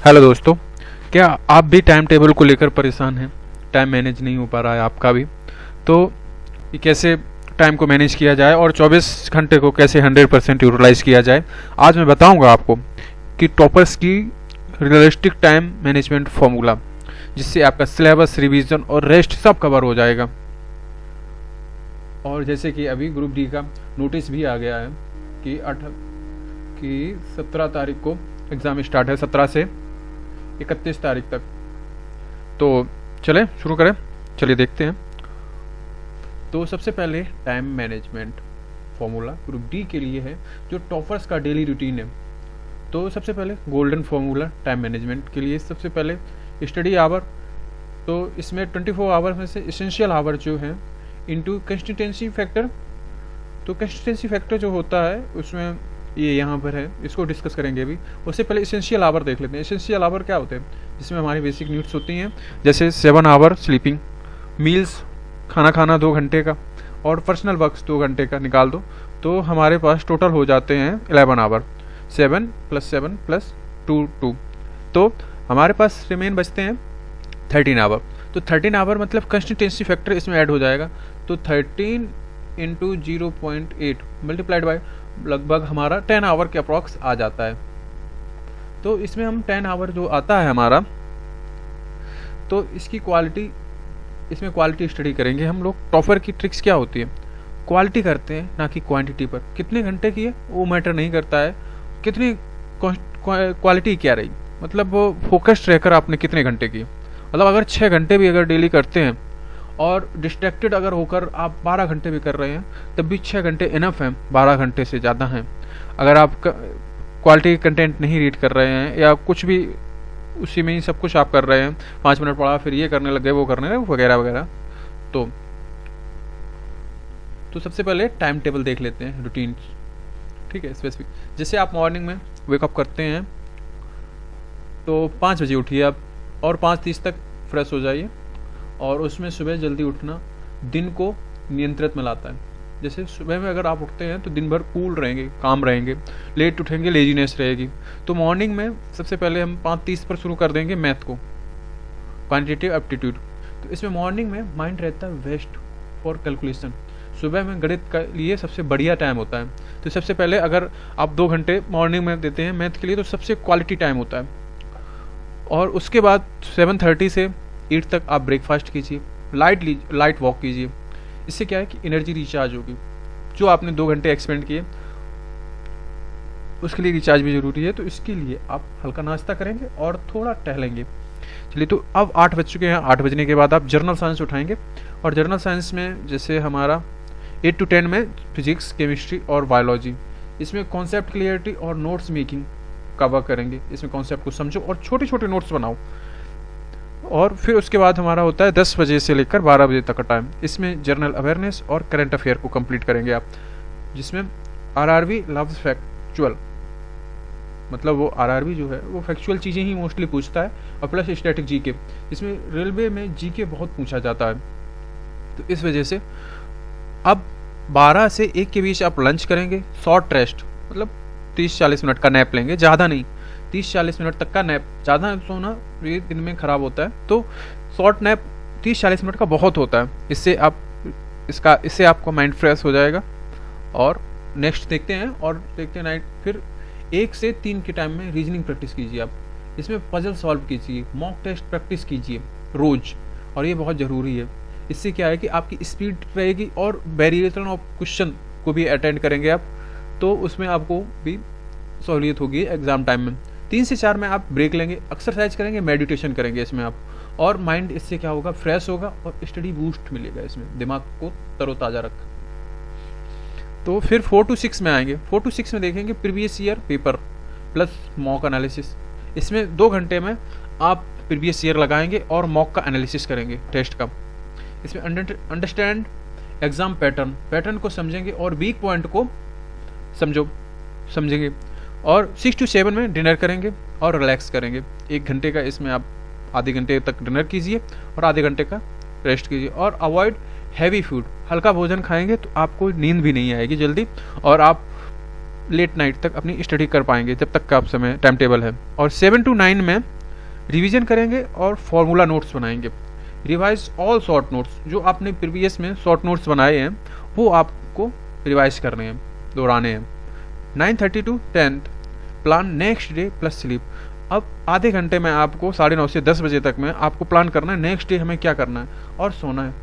Hello दोस्तों, क्या आप भी टाइम टेबल को लेकर परेशान हैं? टाइम मैनेज नहीं हो पा रहा है आपका भी, तो ये कैसे टाइम को मैनेज किया जाए और 24 घंटे को कैसे 100% यूटिलाइज किया जाए, आज मैं बताऊंगा आपको कि टॉपर्स की रियलिस्टिक टाइम मैनेजमेंट फॉर्मूला, जिससे आपका सिलेबस, रिवीजन और रेस्ट सब कवर हो जाएगा। और जैसे कि अभी ग्रुप डी का नोटिस भी आ गया है कि 17 तारीख को एग्ज़ाम स्टार्ट है, 17 से 31 तारीख तक। तो चलें शुरू करें, चलिए देखते हैं। तो सबसे पहले time management formula group D के लिए है, जो टॉपर्स का डेली रूटीन है। तो सबसे पहले गोल्डन फॉर्मूला टाइम मैनेजमेंट के लिए, सबसे पहले स्टडी आवर। तो इसमें 24 आवर में से एसेंशियल आवर जो है इनटू कंसिस्टेंसी फैक्टर। तो कंसिस्टेंसी फैक्टर जो होता है उसमें ये यहाँ पर है, इसको डिस्कस करेंगे अभी। उससे पहले एसेंशियल आवर देख लेते हैं। एसेंशियल आवर क्या होते हैं? जिसमें हमारी बेसिक नीड्स होती हैं, जैसे 7 आवर स्लीपिंग, मील्स खाना खाना 2 घंटे का, और पर्सनल वर्क्स 2 घंटे का निकाल दो, तो हमारे पास टोटल हो जाते हैं 11 आवर। 7 + 7 + 2 तो हमारे पास रिमेन बचते हैं 13 आवर। तो 13 आवर मतलब कंसिस्टेंसी फैक्टर इसमें ऐड हो जाएगा। तो 13 × 0.8 मल्टीप्लाइड बाय लगभग हमारा 10 आवर के अप्रॉक्स आ जाता है। तो इसमें हम 10 आवर जो आता है हमारा, तो इसकी क्वालिटी, इसमें क्वालिटी स्टडी करेंगे हम लोग। टॉपर की ट्रिक्स क्या होती है? क्वालिटी करते हैं ना कि क्वांटिटी पर। कितने घंटे की है वो मैटर नहीं करता है, कितनी क्वालिटी क्या रही, मतलब वो फोकस्ड रहकर आपने कितने घंटे की। मतलब अगर 6 घंटे भी अगर डेली करते हैं और डिस्ट्रैक्टेड अगर होकर आप 12 घंटे भी कर रहे हैं, तब भी 6 घंटे इनफ हैं, 12 घंटे से ज़्यादा हैं। अगर आप क्वालिटी कंटेंट नहीं रीड कर रहे हैं या कुछ भी उसी में ही सब कुछ आप कर रहे हैं, 5 मिनट पढ़ा फिर ये करने लगे वो करने लगे वगैरह वगैरह, तो सबसे पहले टाइम टेबल देख लेते हैं, रूटीन। ठीक है, स्पेसिफिक। जैसे आप मॉर्निंग में वेकअप करते हैं तो 5 बजे उठिए आप, और 5:30 तक फ्रेश हो जाइए। और उसमें सुबह जल्दी उठना दिन को नियंत्रित में लाता है। जैसे सुबह में अगर आप उठते हैं तो दिन भर कूल रहेंगे, काम रहेंगे। लेट उठेंगे, लेजीनेस रहेगी। तो मॉर्निंग में सबसे पहले हम 5:30 पर शुरू कर देंगे मैथ को, क्वांटिटेटिव एप्टीट्यूड। तो इसमें मॉर्निंग में माइंड रहता है वेस्ट फॉर कैलकुलेशन। सुबह में गणित के लिए सबसे बढ़िया टाइम होता है। तो सबसे पहले अगर आप 2 घंटे मॉर्निंग में देते हैं मैथ के लिए, तो सबसे क्वालिटी टाइम होता है। और उसके बाद 7:30 से 8 तक आप ब्रेकफास्ट कीजिए, लाइट वॉक कीजिए। इससे क्या है कि एनर्जी रिचार्ज होगी। जो आपने 2 घंटे एक्सपेंड किए उसके लिए रिचार्ज भी ज़रूरी है। तो इसके लिए आप हल्का नाश्ता करेंगे और थोड़ा टहलेंगे। चलिए, तो अब 8 बज चुके हैं। 8 बजने के बाद आप जर्नल साइंस उठाएंगे, और जर्नल साइंस में जैसे हमारा 8 to 10 में फिजिक्स, केमिस्ट्री और बायोलॉजी, इसमें कॉन्सेप्ट क्लियरिटी और नोट्स मेकिंग कवर करेंगे। इसमें कॉन्सेप्ट को समझो और छोटे छोटे नोट्स बनाओ। और फिर उसके बाद हमारा होता है 10 बजे से लेकर 12 बजे तक का टाइम। इसमें जनरल अवेयरनेस और करंट अफेयर को कंप्लीट करेंगे आप, जिसमें आरआरबी लव्स फैक्चुअल, मतलब वो आरआरबी जो है वो फैक्चुअल चीज़ें ही मोस्टली पूछता है, और प्लस स्टैटिक जीके। इसमें रेलवे में जीके बहुत पूछा जाता है। तो इस वजह से अब 12 से 1 के बीच आप लंच करेंगे, शॉर्ट रेस्ट, मतलब 30-40 मिनट का नैप लेंगे, ज़्यादा नहीं, 30-40 मिनट तक का नैप। ज़्यादा सोना ये दिन में ख़राब होता है, तो शॉर्ट नैप 30-40 मिनट का बहुत होता है। इससे आपको माइंड फ्रेश हो जाएगा। और नेक्स्ट देखते हैं नाइट, फिर 1 से 3 के टाइम में रीजनिंग प्रैक्टिस कीजिए आप। इसमें पजल सॉल्व कीजिए, मॉक टेस्ट प्रैक्टिस कीजिए रोज़, और ये बहुत ज़रूरी है। इससे क्या है कि आपकी स्पीड रहेगी, और वेरिएशन ऑफ क्वेश्चन को भी अटेंड करेंगे आप, तो उसमें आपको भी सहूलियत होगी एग्ज़ाम टाइम में। 3 से 4 में आप ब्रेक लेंगे, एक्सरसाइज करेंगे, मेडिटेशन करेंगे इसमें आप, और माइंड इससे क्या होगा, फ्रेश होगा और स्टडी बूस्ट मिलेगा, इसमें दिमाग को तरोताज़ा रख। तो फिर 4 to 6 में आएंगे। 4 to 6 में देखेंगे previous year paper plus mock analysis. इसमें 2 घंटे में आप प्रीवियस ईयर लगाएंगे और मॉक का एनालिसिस करेंगे, टेस्ट का। इसमें अंडरस्टैंड एग्ज़ाम पैटर्न को समझेंगे और वीक पॉइंट को समझेंगे। और 6 to 7 में डिनर करेंगे और रिलैक्स करेंगे। 1 घंटे का इसमें आप आधे घंटे तक डिनर कीजिए और आधे घंटे का रेस्ट कीजिए। और अवॉइड हैवी फूड, हल्का भोजन खाएंगे तो आपको नींद भी नहीं आएगी जल्दी, और आप लेट नाइट तक अपनी स्टडी कर पाएंगे जब तक का आप समय टाइम टेबल है। और 7 to 9 में रिवीजन करेंगे और फॉर्मूला नोट्स बनाएंगे। रिवाइज ऑल शॉर्ट नोट्स, जो आपने प्रीवियस में शॉर्ट नोट्स बनाए हैं वो आपको रिवाइज करने हैं, दोहराने हैं। 9:30 to 10 plan next debt plus sleep. अब आधे घंटे में आपको 9:30 से 10 बजे तक में आपको प्लान करना है नेक्स्ट डे हमें क्या करना है और सोना है।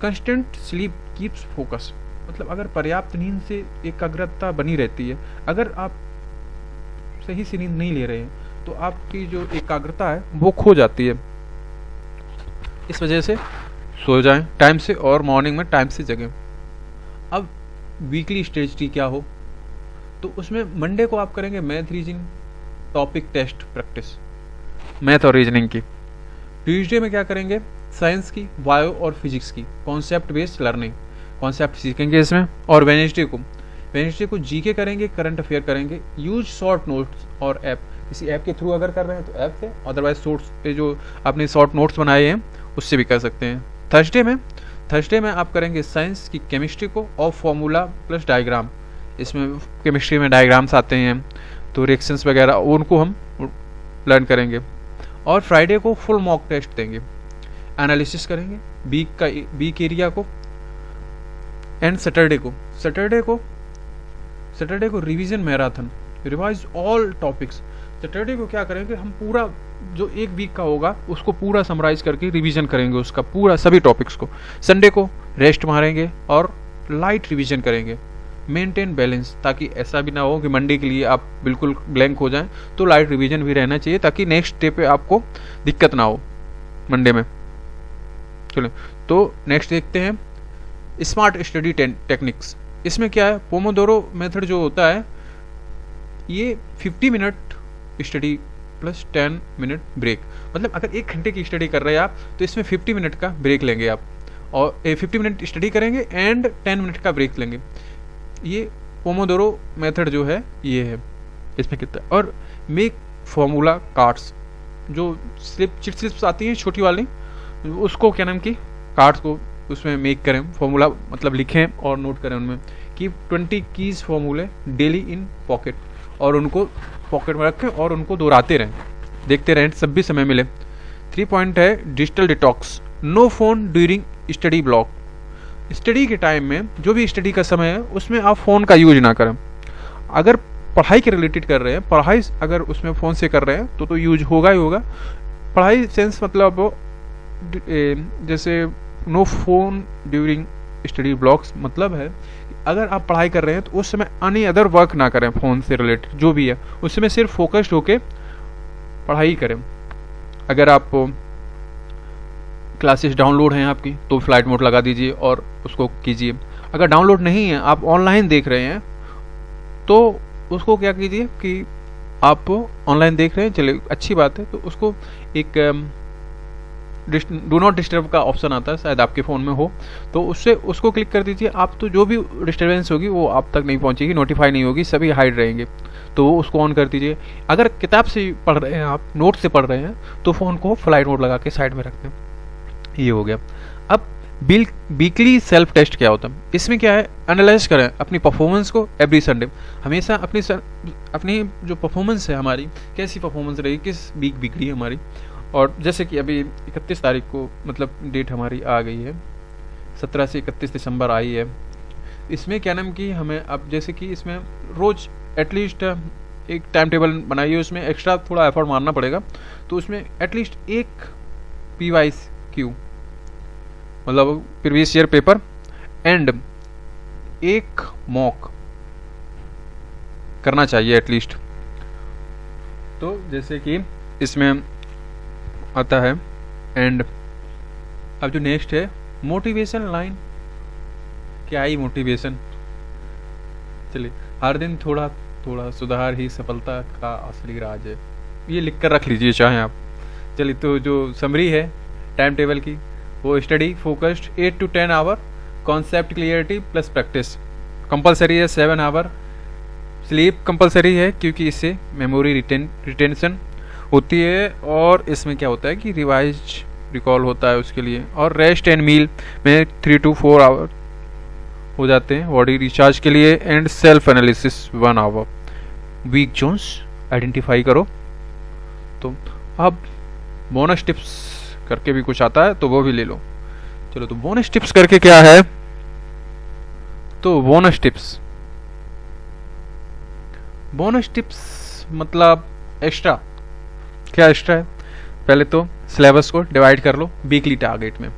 कंस्टेंट स्लीप कीप्स फोकस, मतलब अगर पर्याप्त नींद से एकाग्रता बनी रहती है, अगर आप सही से नींद नहीं ले रहे हैं तो आपकी जो एकाग्रता है वो खो जाती है। इस वजह से सो जाएं टाइम से और मॉर्निंग में टाइम से जगें। अब वीकली स्ट्रेटजी क्या हो, तो उसमें मंडे को आप करेंगे math reasoning topic test practice, math और रीजनिंग की। ट्यूसडे में क्या करेंगे, साइंस की, बायो और फिजिक्स की कॉन्सेप्ट बेस्ड लर्निंग, कॉन्सेप्ट सीखेंगे इसमें। और वेडनेसडे को जीके करेंगे, करंट अफेयर करेंगे। यूज शॉर्ट नोट्स और ऐप, किसी ऐप के थ्रू अगर कर रहे हैं तो ऐप से, अदरवाइज सोर्स पे जो आपने शॉर्ट नोट्स बनाए हैं उससे भी कर सकते हैं। थर्सडे में आप करेंगे साइंस की केमिस्ट्री को और फॉर्मूला प्लस डायग्राम। इसमें केमिस्ट्री में डायग्राम्स आते हैं तो रिएक्शंस वगैरह उनको हम लर्न करेंगे। और फ्राइडे को फुल मॉक टेस्ट देंगे, एनालिसिस करेंगे वीक एरिया को। एंड सैटरडे को revision marathon, revise all topics. Saturday को क्या करेंगे, हम पूरा जो एक वीक का होगा उसको पूरा समराइज करके रिवीजन करेंगे उसका पूरा सभी टॉपिक्स को। संडे को रेस्ट मारेंगे और लाइट रिवीजन करेंगे। मेंटेन बैलेंस, ताकि ऐसा भी ना हो कि मंडे के लिए आप बिल्कुल ब्लैंक हो जाएं, तो लाइट रिवीजन भी रहना चाहिए ताकि नेक्स्ट डे पे आपको दिक्कत ना हो मंडे में। चलो तो नेक्स्ट देखते हैं स्मार्ट स्टडी टेक्निक्स। इसमें क्या है, पोमोडोरो मेथड जो होता है ये 50 minute study plus 10 minute break, मतलब अगर 1 घंटे की स्टडी कर रहे हैं आप तो इसमें 50 मिनट का ब्रेक लेंगे आप, और 50 मिनट स्टडी करेंगे एंड 10 मिनट का ब्रेक लेंगे। ये पोमोडोरो मेथड जो है ये है। इसमें कितना, और मेक फॉर्मूला कार्ड्स, जो चिट स्लिप्स आती हैं छोटी वाली, उसको क्या नाम की कार्ड्स को उसमें मेक करें, फॉर्मूला मतलब लिखें और नोट करें उनमें कि 20 कीज फॉर्मूले डेली इन पॉकेट, और उनको पॉकेट में रखें और उनको दोहराते रहें, देखते रहें सब भी समय मिले। 3 पॉइंट है digital detox, no phone during study block. स्टडी के टाइम में जो भी स्टडी का समय है उसमें आप फ़ोन का यूज ना करें। अगर पढ़ाई के रिलेटेड कर रहे हैं, पढ़ाई अगर उसमें फ़ोन से कर रहे हैं तो यूज होगा ही होगा। पढ़ाई सेंस मतलब जैसे no phone during study blocks मतलब है अगर आप पढ़ाई कर रहे हैं तो उस समय एनी अदर वर्क ना करें, फ़ोन से रिलेटेड जो भी है उस समय सिर्फ फोकस्ड होके पढ़ाई करें। अगर आप क्लासेस डाउनलोड हैं आपकी तो फ्लाइट मोड लगा दीजिए और उसको कीजिए। अगर डाउनलोड नहीं है, आप ऑनलाइन देख रहे हैं तो उसको क्या कीजिए कि आप ऑनलाइन देख रहे हैं, चलिए अच्छी बात है, तो उसको एक डू नॉट डिस्टर्ब का ऑप्शन आता है, शायद आपके फ़ोन में हो, तो उससे उसको क्लिक कर दीजिए आप, तो जो भी डिस्टर्बेंस होगी वो आप तक नहीं पहुंचेगी, नोटिफाई नहीं होगी, सभी हाइड रहेंगे, तो उसको ऑन कर दीजिए। अगर किताब से पढ़ रहे हैं आप, नोट से पढ़ रहे हैं, तो फ़ोन को फ्लाइट मोड लगा के साइड में रख दें। ये हो गया। अब वीकली सेल्फ टेस्ट क्या होता है, इसमें क्या है, एनालाइज करें अपनी परफॉर्मेंस को एवरी संडे। हमेशा अपनी जो परफॉर्मेंस है हमारी, कैसी परफॉर्मेंस रही, किस वीक बिगड़ी हमारी। और जैसे कि अभी 31 तारीख को मतलब डेट हमारी आ गई है, 17 से 31 दिसंबर आई है। इसमें क्या नाम कि हमें अब जैसे कि इसमें रोज़ एटलीस्ट एक टाइम टेबल बनाइए, उसमें एक्स्ट्रा थोड़ा एफर्ट मारना पड़ेगा, तो उसमें एटलीस्ट एक PYQ मतलब प्रीवियस ईयर पेपर एंड एक मॉक करना चाहिए एटलीस्ट। तो जैसे कि इसमें आता है। एंड अब जो नेक्स्ट है मोटिवेशन लाइन, क्या ही मोटिवेशन, चलिए हर दिन थोड़ा थोड़ा सुधार ही सफलता का असली राज है, ये लिख कर रख लीजिए चाहें आप। चलिए तो जो समरी है टाइम टेबल की, वो study focused 8 to 10 hour, concept clarity plus practice, compulsory है 7 आवर, स्लीप कंपलसरी है क्योंकि इससे मेमोरी रिटेंशन होती है, और इसमें क्या होता है कि रिवाइज रिकॉल होता है उसके लिए, और रेस्ट एंड मील में 3 to 4 आवर हो जाते हैं बॉडी रिचार्ज के लिए। And self analysis 1 hour, week zones identify करो। तो अब बोनस टिप्स करके भी कुछ आता है तो वो भी ले लो। चलो, तो बोनस टिप्स करके क्या है, तो बोनस टिप्स मतलब एक्स्ट्रा। क्या एक्स्ट्रा है, पहले तो सिलेबस को डिवाइड कर लो वीकली टारगेट में।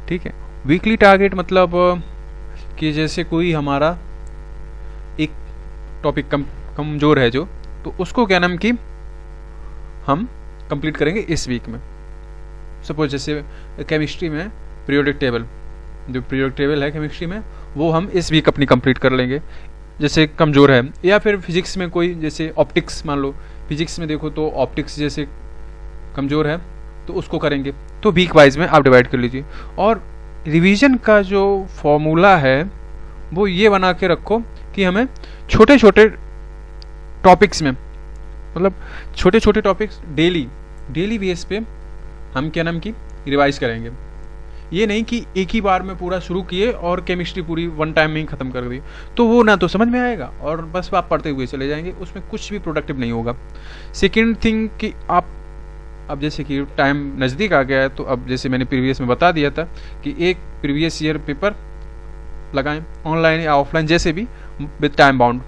ठीक है, वीकली टारगेट मतलब कि जैसे कोई हमारा एक टॉपिक कमजोर है जो, तो उसको क्या नाम कि हम कंप्लीट करेंगे इस वीक में। सपोज जैसे केमिस्ट्री में पीरियोडिक टेबल, जो पीरियोडिक टेबल है केमिस्ट्री में, वो हम इस वीक अपनी कंप्लीट कर लेंगे, जैसे कमज़ोर है। या फिर फिजिक्स में कोई, जैसे ऑप्टिक्स मान लो, फिजिक्स में देखो तो ऑप्टिक्स जैसे कमज़ोर है तो उसको करेंगे। तो वीक वाइज में आप डिवाइड कर लीजिए। और रिवीजन का जो फॉर्मूला है वो ये बना के रखो कि हमें छोटे छोटे टॉपिक्स में, मतलब छोटे छोटे टॉपिक्स डेली बेस पे हम क्या नाम की रिवाइज करेंगे। ये नहीं कि एक ही बार में पूरा शुरू किए और केमिस्ट्री पूरी वन टाइम में ही ख़त्म कर दी, तो वो ना तो समझ में आएगा और बस आप पढ़ते हुए चले जाएंगे, उसमें कुछ भी प्रोडक्टिव नहीं होगा। सेकेंड थिंग कि आप अब जैसे कि टाइम नज़दीक आ गया है, तो अब जैसे मैंने प्रीवियस में बता दिया था कि एक प्रीवियस ईयर पेपर लगाएं, ऑनलाइन या ऑफलाइन जैसे भी, विद टाइम बाउंड।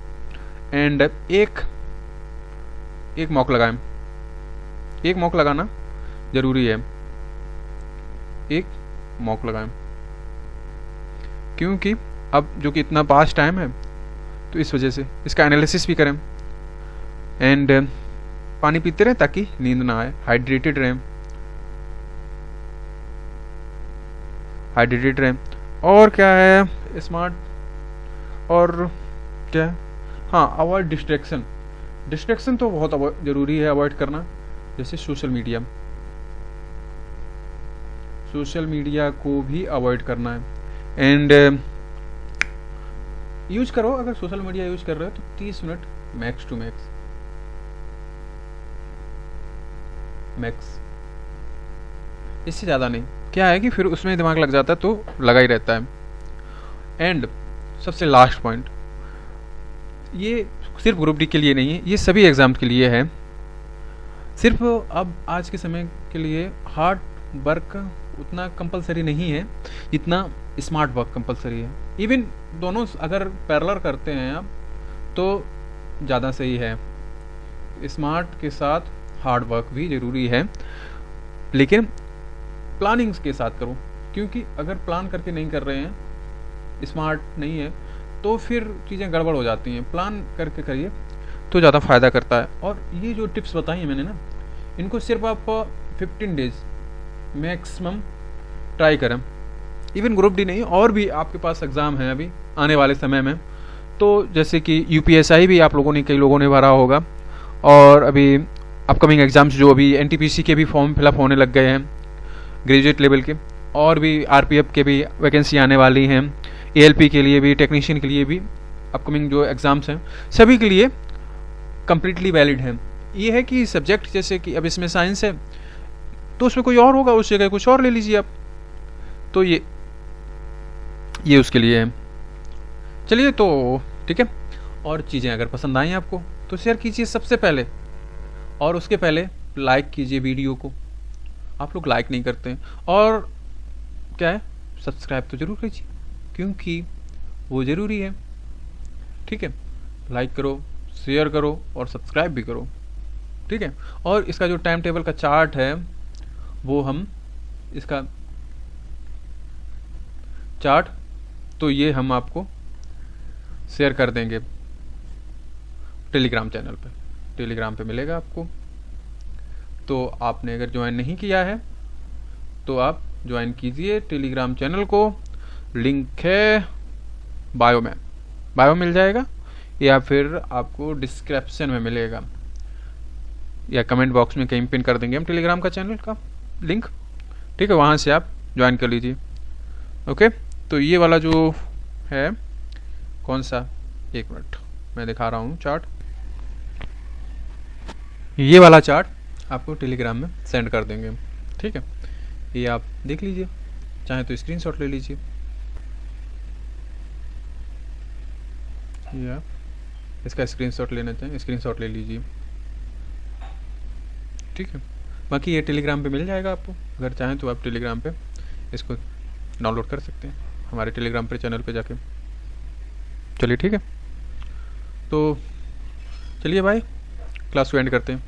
एंड एक मॉक लगाएं। एक मॉक लगाना ज़रूरी है, एक मॉक लगाएं, क्योंकि अब जो कि इतना पास टाइम है तो इस वजह से इसका एनालिसिस भी करें। एंड पानी पीते रहें ताकि नींद ना आए, हाइड्रेटेड रहें। और क्या है स्मार्ट, और क्या है, हाँ, अवॉइड डिस्ट्रैक्शन तो बहुत ज़रूरी है अवॉइड करना। जैसे सोशल मीडिया को भी अवॉइड करना है। एंड यूज करो, अगर सोशल मीडिया यूज कर रहे हो तो 30 मिनट मैक्स टू मैक्स, इससे ज़्यादा नहीं। क्या है कि फिर उसमें दिमाग लग जाता है तो लगा ही रहता है। एंड सबसे लास्ट पॉइंट, ये सिर्फ ग्रुप डी के लिए नहीं है, ये सभी एग्जाम के लिए है। सिर्फ अब आज के समय के लिए हार्ड वर्क उतना कंपलसरी नहीं है जितना स्मार्ट वर्क कंपलसरी है। इवन दोनों अगर पैरेलल करते हैं आप तो ज़्यादा सही है। स्मार्ट के साथ हार्ड वर्क भी ज़रूरी है, लेकिन प्लानिंग्स के साथ करो, क्योंकि अगर प्लान करके नहीं कर रहे हैं, स्मार्ट नहीं है, तो फिर चीज़ें गड़बड़ हो जाती हैं। प्लान करके करिए तो ज़्यादा फ़ायदा करता है। और ये जो टिप्स बताई हैं मैंने ना, इनको सिर्फ आप 15 डेज मैक्सिमम ट्राई करें। इवन ग्रुप डी नहीं, और भी आपके पास एग्ज़ाम है अभी आने वाले समय में, तो जैसे कि यूपीएसआई भी आप लोगों ने, कई लोगों ने भरा होगा, और अभी अपकमिंग एग्ज़ाम्स जो अभी एनटीपीसी के भी फॉर्म फिलअप होने लग गए हैं ग्रेजुएट लेवल के, और भी आरपीएफ के भी वैकेंसी आने वाली हैं, एएलपी के लिए भी, टेक्नीशियन के लिए भी अपकमिंग जो एग्ज़ाम्स हैं सभी के लिए कम्प्लीटली वैलिड हैं। ये है कि सब्जेक्ट जैसे कि अब इसमें साइंस है तो उसमें कोई और होगा, उस जगह कुछ और ले लीजिए आप, तो ये उसके लिए है। चलिए, तो ठीक है। और चीज़ें अगर पसंद आई आपको तो शेयर कीजिए सबसे पहले, और उसके पहले लाइक कीजिए वीडियो को। आप लोग लाइक नहीं करते हैं, और क्या है, सब्सक्राइब तो ज़रूर कीजिए क्योंकि वो ज़रूरी है। ठीक है, लाइक करो, शेयर करो और सब्सक्राइब भी करो। ठीक है, और इसका जो टाइम टेबल का चार्ट है वो हम, इसका चार्ट तो ये हम आपको शेयर कर देंगे टेलीग्राम चैनल पे, टेलीग्राम पे मिलेगा आपको। तो आपने अगर ज्वाइन नहीं किया है तो आप ज्वाइन कीजिए टेलीग्राम चैनल को, लिंक है बायो में, बायो मिल जाएगा, या फिर आपको डिस्क्रिप्शन में मिलेगा, या कमेंट बॉक्स में कहीं पिन कर देंगे हम टेलीग्राम का चैनल का लिंक। ठीक है, वहाँ से आप ज्वाइन कर लीजिए। ओके, तो ये वाला जो है, कौन सा, एक मिनट मैं दिखा रहा हूँ चार्ट, ये वाला चार्ट आपको टेलीग्राम में सेंड कर देंगे। ठीक है, ये आप देख लीजिए, चाहे तो स्क्रीनशॉट ले लीजिए। या इसका स्क्रीनशॉट लेना चाहें स्क्रीनशॉट ले लीजिए, ठीक है। बाकी ये टेलीग्राम पे मिल जाएगा आपको, अगर चाहें तो आप टेलीग्राम पे इसको डाउनलोड कर सकते हैं हमारे टेलीग्राम पे चैनल पे जाके। चलिए ठीक है, तो चलिए भाई क्लास को एंड करते हैं।